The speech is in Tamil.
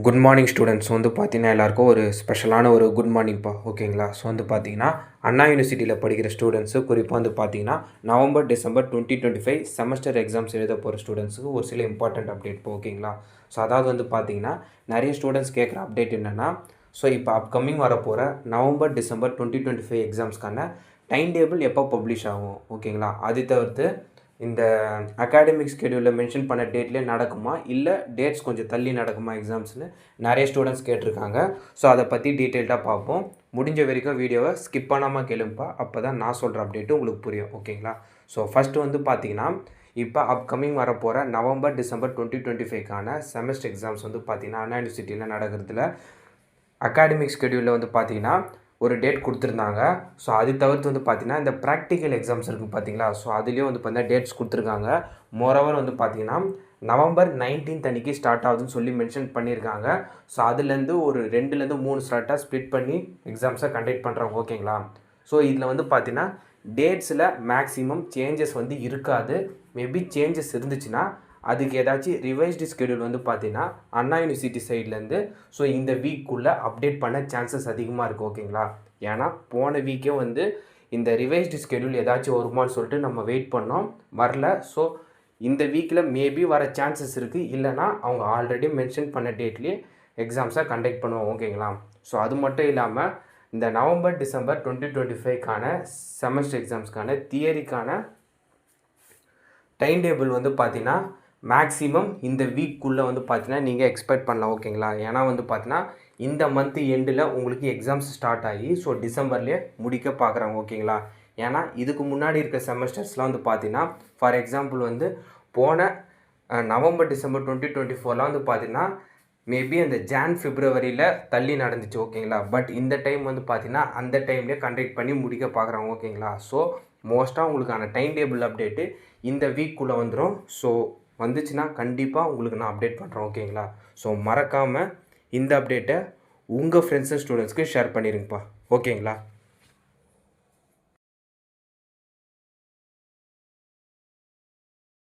குட் மார்னிங் ஸ்டூடெண்ட்ஸ் வந்து பார்த்தீங்கன்னா எல்லாருக்கும் ஒரு ஸ்பெஷலான ஒரு குட் மார்னிங்ப்பா ஓகேங்களா. ஸோ வந்து பார்த்தீங்கன்னா அண்ணா யூனிவர்சிட்டியில் படிக்கிற ஸ்டூடெண்ட்ஸு குறிப்பாக வந்து பார்த்தீங்கன்னா நவம்பர் டிசம்பர் 2025 செமஸ்டர் எக்ஸாம்ஸ் எழுத போகிற ஸ்டூடெண்ட்ஸுக்கு ஒரு சில இம்பார்ட்டண்ட் அப்டேட் இப்போ ஓகேங்களா. ஸோ அதாவது வந்து பார்த்தீங்கன்னா நிறைய ஸ்டூடெண்ட்ஸ் கேட்குற அப்டேட் என்னென்னா, ஸோ இப்போ அப்கமிங் வரப்போகிற நவம்பர் டிசம்பர் 2025 எக்ஸாம்ஸ்க்கான டைம் டேபிள் எப்போ பப்ளிஷ் ஆகும் ஓகேங்களா. அது தவிர்த்து இந்த அகாடமிக் ஸ்கெடியூலில் மென்ஷன் பண்ண டேட்லேயே நடக்குமா, இல்லை டேட்ஸ் கொஞ்சம் தள்ளி நடக்குமா எக்ஸாம்ஸ்னு நிறைய ஸ்டூடெண்ட்ஸ் கேட்டிருக்காங்க. ஸோ அதை பற்றி டீட்டெயில்டாக பார்ப்போம். முடிஞ்ச வரைக்கும் வீடியோவை ஸ்கிப் பண்ணாமல் கேளுப்பா, அப்போ தான் நான் சொல்கிற அப்டேட்டு உங்களுக்கு புரியும் ஓகேங்களா. ஸோ ஃபஸ்ட்டு வந்து பார்த்தீங்கன்னா இப்போ அப்கமிங் வரப்போகிற நவம்பர் டிசம்பர் 2025க்கான செமஸ்டர் எக்ஸாம்ஸ் வந்து பார்த்தீங்கன்னா அண்ணா யூனிவர்சிட்டியில் நடக்கிறதுல அகாடமிக் ஸ்கெடியூலில் வந்து பார்த்தீங்கன்னா ஒரு டேட் கொடுத்துருந்தாங்க. ஸோ அது தவிர்த்து வந்து பார்த்திங்கன்னா இந்த ப்ராக்டிக்கல் எக்ஸாம்ஸ் இருக்குது பார்த்தீங்களா. ஸோ அதுலேயும் வந்து பார்த்தீங்கன்னா டேட்ஸ் கொடுத்துருக்காங்க. மோரோவர் வந்து பார்த்திங்கன்னா நவம்பர் 19 அன்றைக்கி ஸ்டார்ட் ஆகுதுன்னு சொல்லி மென்ஷன் பண்ணியிருக்காங்க. ஸோ அதுலேருந்து ஒரு 2-3 ஸ்லாட்டாக ஸ்ப்ளிட் பண்ணி எக்ஸாம்ஸை கண்டக்ட் பண்ணுறாங்க ஓகேங்களா. ஸோ இதில் வந்து பார்த்திங்கன்னா டேட்ஸில் மேக்ஸிமம் சேஞ்சஸ் வந்து இருக்காது. மேபி சேஞ்சஸ் இருந்துச்சுன்னா அதுக்கு ஏதாச்சும் ரிவைஸ்டு ஸ்கெடியூல் வந்து பார்த்தீங்கன்னா அண்ணா யூனிவர்சிட்டி சைட்லேருந்து ஸோ இந்த வீக்குள்ளே அப்டேட் பண்ண சான்சஸ் அதிகமாக இருக்குது ஓகேங்களா. ஏன்னா போன வீக்கே வந்து இந்த ரிவைஸ்டு ஸ்கெடியூல் ஏதாச்சும் வருமானு சொல்லிட்டு நம்ம வெயிட் பண்ணோம், வரல. ஸோ இந்த வீக்கில் மேபி வர சான்சஸ் இருக்குது. இல்லைனா அவங்க ஆல்ரெடி மென்ஷன் பண்ண டேட்லேயே எக்ஸாம்ஸை கண்டக்ட் பண்ணுவோம் ஓகேங்களா. ஸோ அது மட்டும் இல்லாமல் இந்த நவம்பர் டிசம்பர் 2025க்கான செமஸ்டர் எக்ஸாம்ஸ்க்கான தியரிக்கான டைம் டேபிள் வந்து பார்த்தீங்கன்னா மேக்ஸிமம் இந்த வீக்குள்ளே வந்து பார்த்தீங்கன்னா நீங்கள் எக்ஸ்பெக்ட் பண்ணலாம் ஓகேங்களா. ஏன்னா வந்து பார்த்தீங்கன்னா இந்த மந்த்து எண்டில் உங்களுக்கு எக்ஸாம்ஸ் ஸ்டார்ட் ஆகி ஸோ டிசம்பர்லேயே முடிக்க பார்க்குறாங்க ஓகேங்களா. ஏன்னா இதுக்கு முன்னாடி இருக்க செமஸ்டர்ஸ்லாம் வந்து பார்த்தீங்கன்னா ஃபார் எக்ஸாம்பிள் வந்து போன நவம்பர் டிசம்பர் 2024 வந்து பார்த்தீங்கன்னா மேபி அந்த பிப்ரவரியில் தள்ளி நடந்துச்சு ஓகேங்களா. பட் இந்த டைம் வந்து பார்த்தீங்கன்னா அந்த டைம்லேயே கண்டக்ட் பண்ணி முடிக்க பார்க்குறாங்க ஓகேங்களா. ஸோ மோஸ்ட்டாக உங்களுக்கான டைம் டேபிள் அப்டேட்டு இந்த வீக்குள்ளே வந்துடும். ஸோ வந்துச்சுன்னா கண்டிப்பாக உங்களுக்கு நான் அப்டேட் பண்ணுறேன் ஓகேங்களா. ஸோ மறக்காமல் இந்த அப்டேட்டை உங்கள் ஃப்ரெண்ட்ஸ் அண்ட் ஸ்டூடெண்ட்ஸ்க்கு ஷேர் பண்ணிடுங்கப்பா ஓகேங்களா.